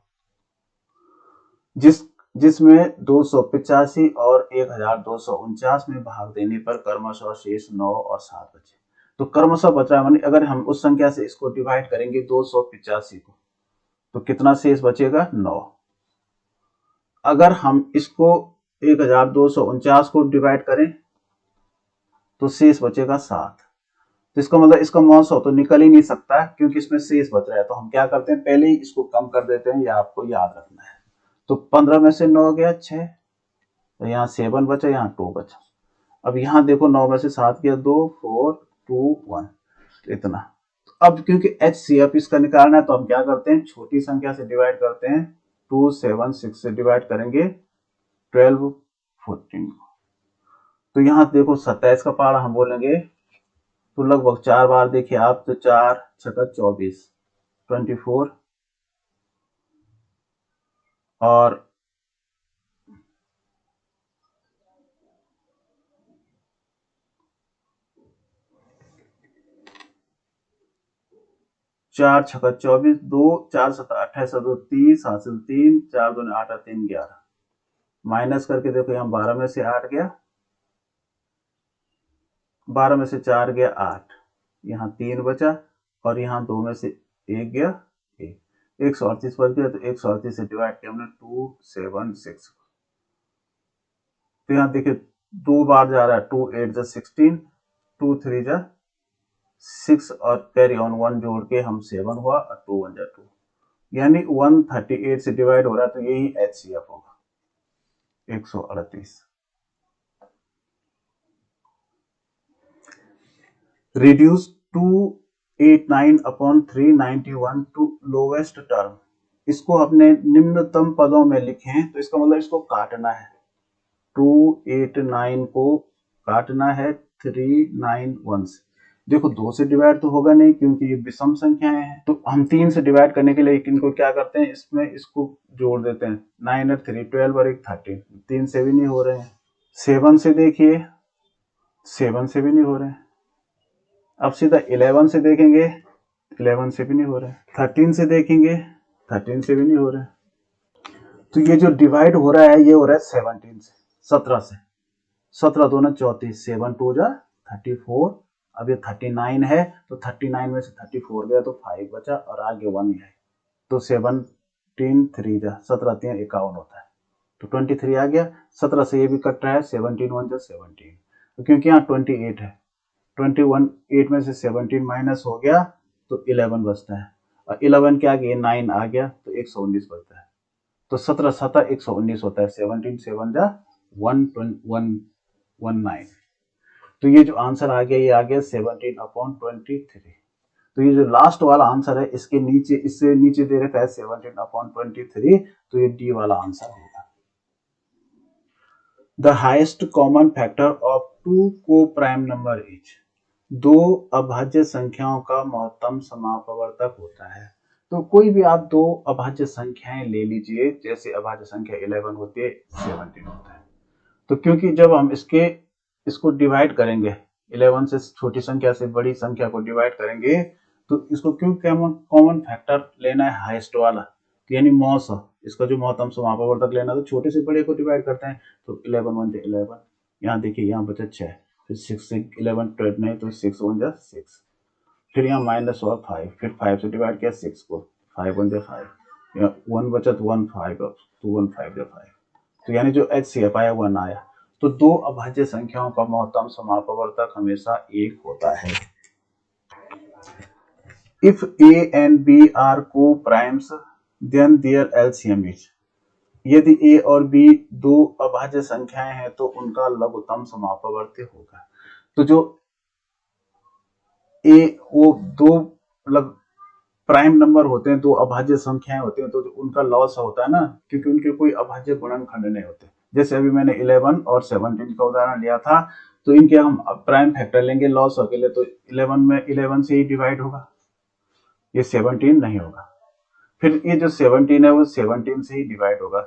जिसमें 285 और 1249 में भाग देने पर क्रमशः शेष 9 और 7 बचे। तो क्रमशः बच रहा है, माने अगर हम उस संख्या से इसको डिवाइड करेंगे 285 को, तो कितना शेष बचेगा? 9। अगर हम इसको 1249 को डिवाइड करें तो शेष बचेगा 7। तो इसका मतलब इसका मौसम तो निकल ही नहीं सकता क्योंकि इसमें शेष बच रहा है। तो हम क्या करते हैं, पहले ही इसको कम कर देते हैं, ये आपको याद रखना है। तो 15 में से 9 गया 6, तो यहाँ 7 बचा, यहाँ 2 बचा। अब यहाँ देखो 9 में से 7 गया 2, 4, 2, 1, तो इतना। अब क्योंकि HCF इसका निकालना है तो हम क्या करते हैं, छोटी संख्या से डिवाइड करते हैं। 2, 7, 6 से डिवाइड करेंगे 12, 14 को। तो यहाँ देखो 27 का पहाड़ा हम बोलेंगे तो लगभग 4 बार देखिए आप, तो 4 छक्का 24, 24 और 4 छक्का 24, 2 4 7 28, 2 30 हासिल 3, 4 2 8 3 11, माइनस करके देखो यहाँ 12 में से 8 गया, 12 में से 4 गया 8, यहाँ 3 बचा और यहाँ 2 में से 1 गया 1, 138 बच गया। तो 138 से डिवाइड किया हमने 276। तो यहाँ देखिए 2 बार जा रहा है, 2 8 जा 16, 2 3 जा 6 और कैरी ऑन 1 जोड़ के हम 7 हुआ और 2 1 जा 2, यानी 138 से डिवाइड हो रहा है। तो यही HCF होगा 138। Reduce 289 upon 391 to lowest term. इसको अपने निम्नतम पदों में लिखें तो इसका मतलब इसको काटना है। 289 को काटना है 391 से। देखो 2 से डिवाइड तो होगा नहीं क्योंकि ये विषम संख्याएं हैं, तो हम 3 से डिवाइड करने के लिए इनको क्या करते हैं, इसमें इसको जोड़ देते हैं। 9 और 3 12 और 1 13, 3 से भी नहीं हो रहे हैं। 7 से देखिए, 7 से भी नहीं हो रहे हैं। अब सीधा 11 से देखेंगे, 11 से भी नहीं हो रहे हैं। 13 से देखेंगे, 13 से भी नहीं हो रहे हैं। तो ये जो डिवाइड हो रहा है ये हो रहा है 17 से, 17 से। 17 दूना 34, 7 2 जा 34। अब ये 39 है तो 39 में से 34 गया तो 5 बचा और आगे 1 है, तो 17 3 जा 17 3 51 होता है, तो 23 आ गया। 17 से ये भी कट रहा है, 17 1 जा 17, तो क्योंकि यहाँ 28 है, 21 8 में से 17 माइनस हो गया तो 11 बचता है, और 11 के आगे 9 आ गया तो 119 बचता है। तो 17 7 119 होता है, 17 7 जा 119। तो ये जो आंसर आ गया, ये आ गया 17/23। तो ये जो लास्ट वाला आंसर है इसके नीचे, इससे नीचे दे रखा है 17/23, तो ये डी वाला आंसर होगा। The highest common factor of two co prime number is. दो अभाज्य संख्याओं का महत्तम समापवर्तक होता है। तो कोई भी आप दो अभाज्य संख्याएं ले लीजिए, जैसे अभाज्य संख्या 11 होती है, 17 होता है। तो क्योंकि जब हम इसको डिवाइड करेंगे, 11 से छोटी संख्या से बड़ी संख्या को डिवाइड करेंगे, तो इसको क्यों कॉमन फैक्टर लेना है हाईएस्ट वाला, तो यानी मॉस, इसका जो महत्तम समापवर्तक लेना, तो छोटे से बड़े को डिवाइड करते हैं। तो 11 1 11, यहाँ देखिए यहाँ बचा 6, फिर 6 से 11 12 नहीं, तो 6 1 जा 6, फिर यहाँ माइनस हुआ 5, फिर 5 से डिवाइड किया 6 को, 5 1 जा 5, यहाँ 1 बचा तो 1 5, 2 1 5 जा 5, तो यानी जो HCF आया 1 आया। तो दो अभाज्य संख्याओं का महत्तम समापवर्तक हमेशा 1 होता है। If A and B are co-primes, then their LCM is। यदि A और B दो अभाज्य संख्याएं हैं तो उनका लघुत्तम समापवर्ती होगा। तो जो A वो दो मतलब प्राइम नंबर होते हैं, दो अभाज्य संख्याएं होती हैं, तो उनका लॉस होता है ना, क्योंकि उनके कोई अभाज्य गुणनखंड नहीं होते। जैसे अभी मैंने 11 और 17 का उदाहरण लिया था, तो इनके हम प्राइम फैक्टर लेंगे लॉस के लिए, तो 11 में 11 से ही डिवाइड होगा, ये 17 नहीं होगा। फिर ये जो 17 है वो 17 से ही डिवाइड होगा।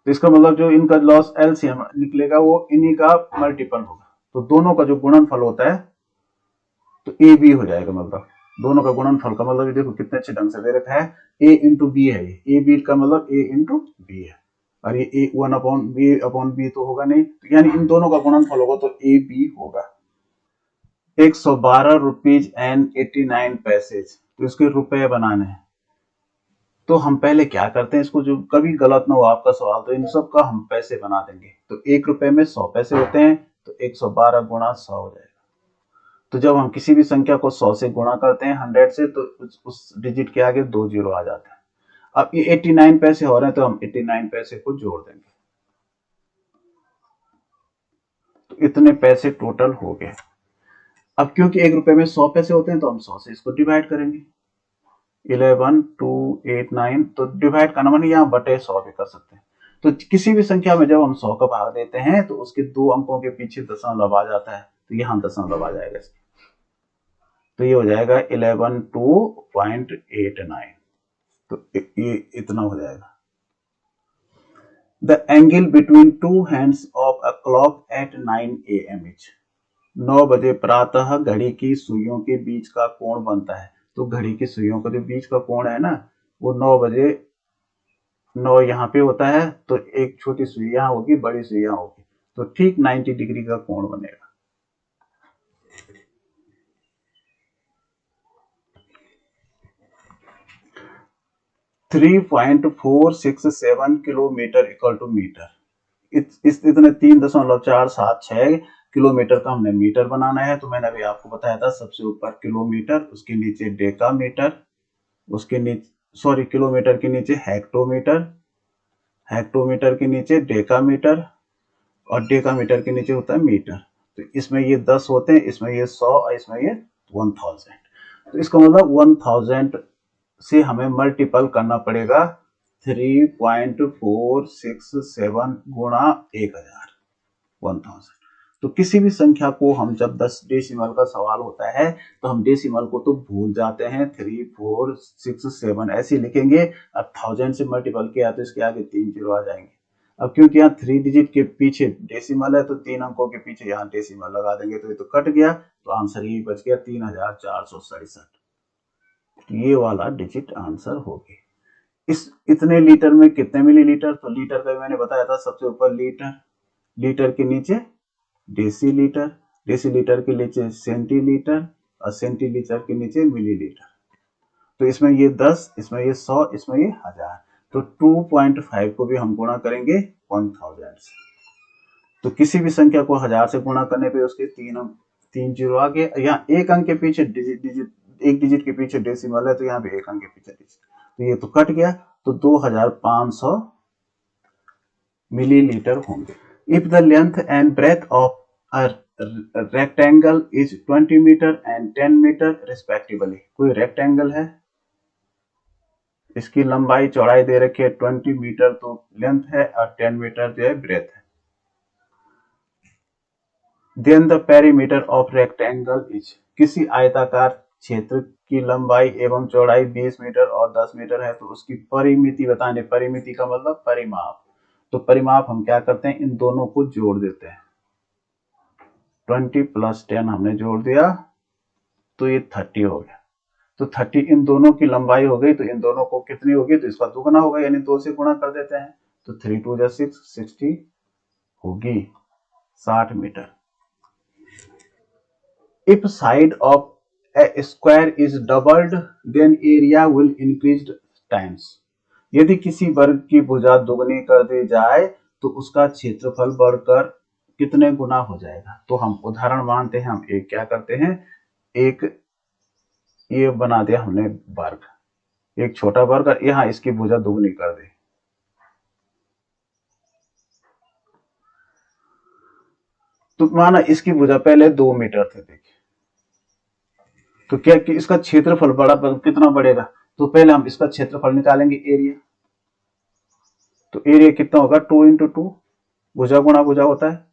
तो इसका मतलब जो इनका लॉस एलसीएम निकलेगा वो इन्हीं का मल्टीपल होगा। तो दोनों का जो गुणनफल होता है तो ए बी हो जाएगा, मतलब दोनों का गुणनफल का मतलब देखो कितने अच्छे ढंग से दे रखा है, ए इंटू बी है, ए बी का मतलब ए इंटू बी है, और ये ए 1 अपॉन बी तो होगा नहीं, तो यानी इन दोनों का गुणनफल होगा तो ए बी होगा। 112 रुपीज एंड 89 पैसे। तो इसके रुपए बनाने हैं, तो हम पहले क्या करते हैं, इसको जो कभी गलत ना हो आपका सवाल, तो इन सब का हम पैसे बना देंगे। तो 1 रुपए में 100 पैसे होते हैं, तो 112 गुणा 100 हो जाएगा। तो जब हम किसी भी संख्या को 100 से गुणा करते हैं 100 से, तो उस डिजिट के आगे 2 जीरो आ जाते हैं। अब ये 89 पैसे हो रहे हैं, तो हम 89 पैसे को जोड़ देंगे, तो इतने पैसे टोटल हो गए। अब क्योंकि 1 रुपए में 100 पैसे होते हैं, तो हम 100 से इसको डिवाइड करेंगे। 11289, तो डिवाइड करना माने यहाँ बटे 100 भी कर सकते हैं। तो किसी भी संख्या में जब हम 100 का भाग देते हैं, तो उसके 2 अंकों के पीछे दशमलव आ जाता है, तो यहाँ दशमलव आ जाएगा। तो ये हो जाएगा 112.89, तो ये इतना हो जाएगा। The angle between two hands of a clock at 9 AM is. 9 बजे प्रातः घड़ी की सुइयों के बीच का कोण बनता है। तो घड़ी की सुइयों का जो बीच का कोण है ना, वो 9 बजे, 9 यहाँ पे होता है, तो एक छोटी सुई यहाँ होगी, बड़ी सुई यहाँ होगी, तो ठीक 90 डिग्री का कोण बनेगा। $3.467 किलोमीटर इक्वल टू मीटर। इतने 3.476 किलोमीटर का हमने मीटर बनाना है। तो मैंने अभी आपको बताया था, सबसे ऊपर किलोमीटर, उसके नीचे डेकामीटर, उसके नीचे सॉरी किलोमीटर के नीचे हेक्टोमीटर, हेक्टोमीटर के नीचे डेकामीटर, और डेकामीटर के नीचे होता है मीटर। तो इसमें ये 10 होते हैं, इसमें ये 100 और इसमें ये 1000। तो इसका मतलब 1000 से हमें मल्टीपल करना पड़ेगा 3.467 गुणा 1000। तो किसी भी संख्या को हम जब 10 डेसिमल का सवाल होता है, तो हम डेसिमल को तो भूल जाते हैं, 3467 ऐसे लिखेंगे। अब 1000 से मल्टीपल किया तो इसके आगे 3 जीरो आ जाएंगे। अब क्योंकि यहाँ 3 डिजिट के पीछे डेसिमल है, तो 3 अंकों के पीछे यहाँ डेसिमल लगा देंगे, तो ये तो कट गया, तो आंसर यही बच गया 3467। ये वाला डिजिट आंसर हो गया। इस इतने लीटर में कितने मिलीलीटर, तो लीटर का मैंने बताया था, सबसे ऊपर लीटर, लीटर के नीचे डेसीलीटर, डेसीलीटर के नीचे सेंटीलीटर, और सेंटीलीटर के नीचे मिलीलीटर। तो इसमें ये 10, इसमें ये 100, इसमें ये 1000। तो 2.5 को भी हम गुणा करेंगे 1000 से। तो किसी भी संख्या को 1000 से गुणा करने पे उसके 3 जीरो आ गए। यहाँ एक अंक के पीछे एक डिजिट के पीछे डेसिमल है, तो यहाँ पे एक अंक के पीछे डिजिट, तो ये तो कट गया, तो 2500 मिलीलीटर होंगे। If the length and breadth of a rectangle is 20 metre and 10 metre respectively. कोई रेक्टेंगल है, इसकी लंबाई चौड़ाई दे रखी है 20 मीटर तो लेंथ है, और 10 मीटर जो है ब्रेथ है। Then the perimeter of rectangle is. किसी आयताकार क्षेत्र की लंबाई एवं चौड़ाई 20 मीटर और 10 मीटर है, तो उसकी परिमिति बताने, परिमिति का मतलब परिमाप। तो परिमाप हम क्या करते हैं, इन दोनों को जोड़ देते हैं। 20 + 10 हमने जोड़ दिया, तो ये 30 हो गया। तो 30 इन दोनों की लंबाई हो गई, तो इन दोनों को कितनी होगी, तो इसका दुगना होगा, यानी 2 से गुणा कर देते हैं, तो 3 2 जा 6, 60 होगी, 60 metre. If side of a square is doubled, then area will increase times. यदि किसी वर्ग की भुजा दोगुनी कर दी जाए, तो उसका क्षेत्रफल बढ़कर कितने गुना हो जाएगा। तो हम उदाहरण मानते हैं, हम एक क्या करते हैं, एक ये बना दिया हमने वर्ग, एक छोटा वर्ग, और यहाँ इसकी भुजा दोगुनी कर दी। तो माना इसकी भुजा पहले 2 मीटर थे, देखिए, तो क्या कि इसका क्षेत्रफल बड़ा कितना बढ़ेगा। तो पहले हम इसका क्षेत्रफल निकालेंगे, एरिया। तो एरिया कितना होगा, 2 × 2, भुजा गुणा भुजा होता है,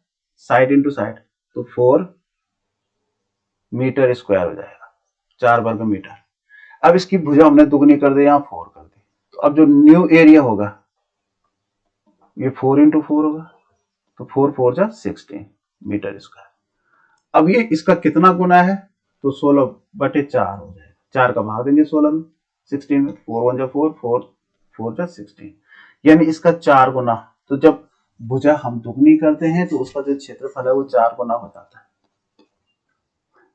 साइड इंटू साइड, तो 4 मीटर स्क्वायर हो जाएगा, 4 वर्ग मीटर। अब इसकी भुजा हमने दुगनी कर दी, यहाँ 4 कर दी, तो अब जो न्यू एरिया होगा ये 4 × 4 होगा, तो 4 4 जा 16 मीटर स्क्वायर। अब ये इसका कितना गुना है, तो 16/4 हो जाएगा, 4 का भाग देंगे 16 में, 16 में, 4 1 जा 4, 4 4 जा 16, यानी इसका 4 गुना। तो जब भुजा हम दुगनी करते हैं, तो उसका जो क्षेत्रफल है वो 4 गुना हो जाता है।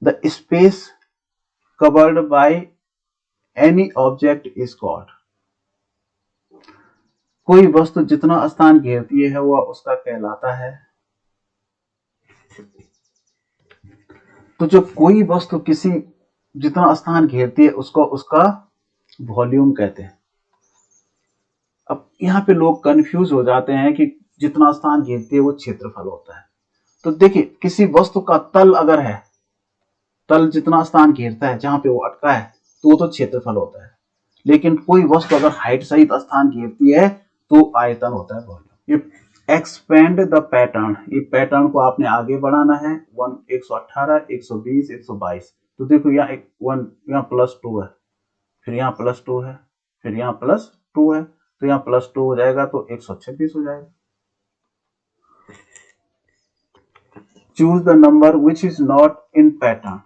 The space covered by any object is called. कोई वस्तु जितना स्थान घेरती है वह उसका कहलाता है। तो जो कोई वस्तु किसी जितना स्थान घेरती है उसको उसका वॉल्यूम कहते हैं। अब यहाँ पे लोग कंफ्यूज हो जाते हैं कि जितना स्थान घेरती है वो क्षेत्रफल होता है। तो देखिए, किसी वस्तु का तल अगर है, तल जितना स्थान घेरता है जहां पे वो अटका है, तो वो तो क्षेत्रफल होता है। लेकिन कोई वस्तु अगर हाइट सहित स्थान घेरती है तो आयतन होता है, वॉल्यूम। ये एक्सपेंड द पैटर्न, ये पैटर्न को आपने आगे बढ़ाना है। 118, 120, 122। तो देखो यहाँ एक 1 यहाँ +2 है, फिर यहाँ +2 है, फिर यहाँ +2 है, तो यहाँ +2 हो जाएगा तो 126 हो जाएगा। Choose the number which is not in pattern,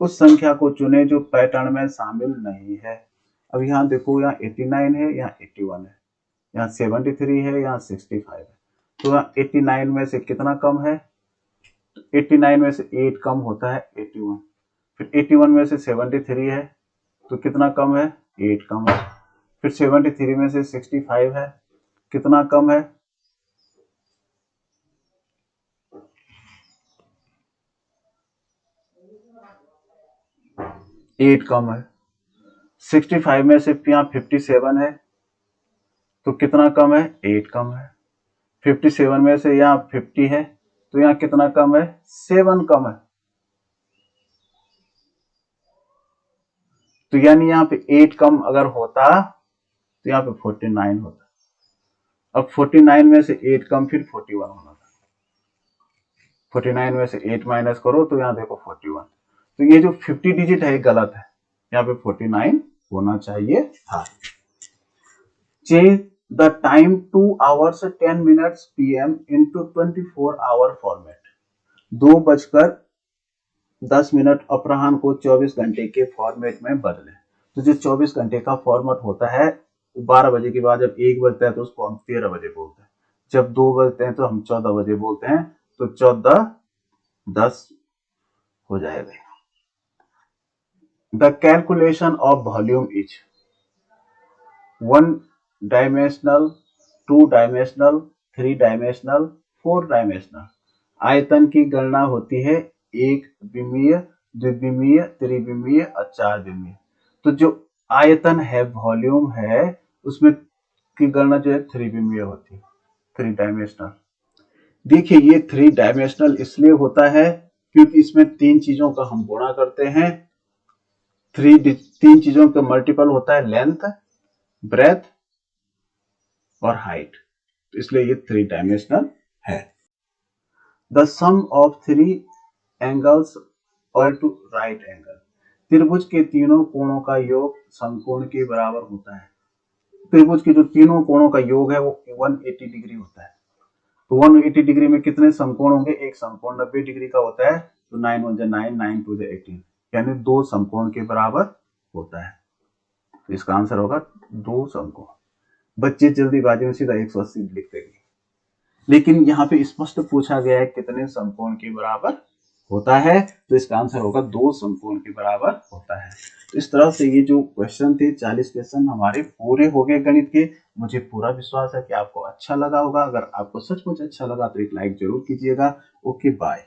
उस संख्या को चुने जो पैटर्न में शामिल नहीं है। अब यहाँ देखो, यहाँ 89 है, यहाँ 81 है, यहाँ 73 है, यहाँ 65 है। तो यहाँ 89 में से कितना कम है? 89 में से 8 कम होता है 81। फिर 81 में से 73 है, तो कितना कम है? 8 कम है। फिर 73 में से 65 है, कितना कम है? 8 कम है। 65 में से यहाँ 57 है, तो कितना कम है? 8 कम है। 57 में से यहाँ 50 है, तो यहाँ कितना कम है? 7 कम है। तो यानी यहाँ पे 8 कम अगर होता तो यहाँ पे 49 होता। अब 49 में से 8 कम, फिर 41 होना था। 49 में से 8 माइनस करो तो यहाँ देखो 41। तो ये जो 50 डिजिट है गलत है, यहाँ पे 49 होना चाहिए था। Change the time 2 hours 10 minutes PM into 24 hour format. 2:10 अपराह्न को 24 घंटे के फॉर्मेट में बदले। तो जो 24 घंटे का फॉर्मेट होता है, 12 बजे के बाद जब 1 बजता है तो उसको हम 13 बजे बोलते हैं। जब 2 बजते हैं तो हम 14 बजे बोलते हैं, तो 14:10 हो जाएगा। The calculation of volume is 1 dimensional, 2 dimensional, 3 dimensional, 4 dimensional. आयतन की गणना होती है एक विमीय, द्विविमीय, त्रिविमीय और 4 विमीय। तो जो आयतन है, वॉल्यूम है, उसमें की गणना जो है 3 विमीय होती है, 3 डायमेंशनल। देखिए, ये 3 डायमेंशनल इसलिए होता है क्योंकि इसमें 3 चीजों का हम गुणा करते हैं। 3 चीजों का मल्टीपल होता है, लेंथ, ब्रेथ और हाइट, तो इसलिए ये 3 डायमेंशनल है। The sum of 3 angles equal to right angle. त्रिभुज के तीनों कोणों का योग समकोण के बराबर होता है। त्रिभुज के जो तीनों कोणों का योग है वो 180 डिग्री होता है। तो 180 डिग्री में कितने समकोण होंगे? एक समकोण 90 डिग्री का होता है, तो 9 1 9, 9 2 18, यानी 2 समकोण के बराबर होता है। तो इसका आंसर होगा 2 समकोण। बच्चे जल्दीबाजी में सीधा 180 लिख देंगे, लेकिन यहाँ पे स्पष्ट पूछा गया है कितने समकोण के बराबर होता है, तो इसका आंसर होगा 2 समकोण के बराबर होता है। तो इस तरह से ये जो क्वेश्चन थे, 40 क्वेश्चन हमारे पूरे हो गए गणित के। मुझे पूरा विश्वास है कि आपको अच्छा लगा होगा। अगर आपको सचमुच अच्छा लगा तो एक लाइक जरूर कीजिएगा। Okay, bye.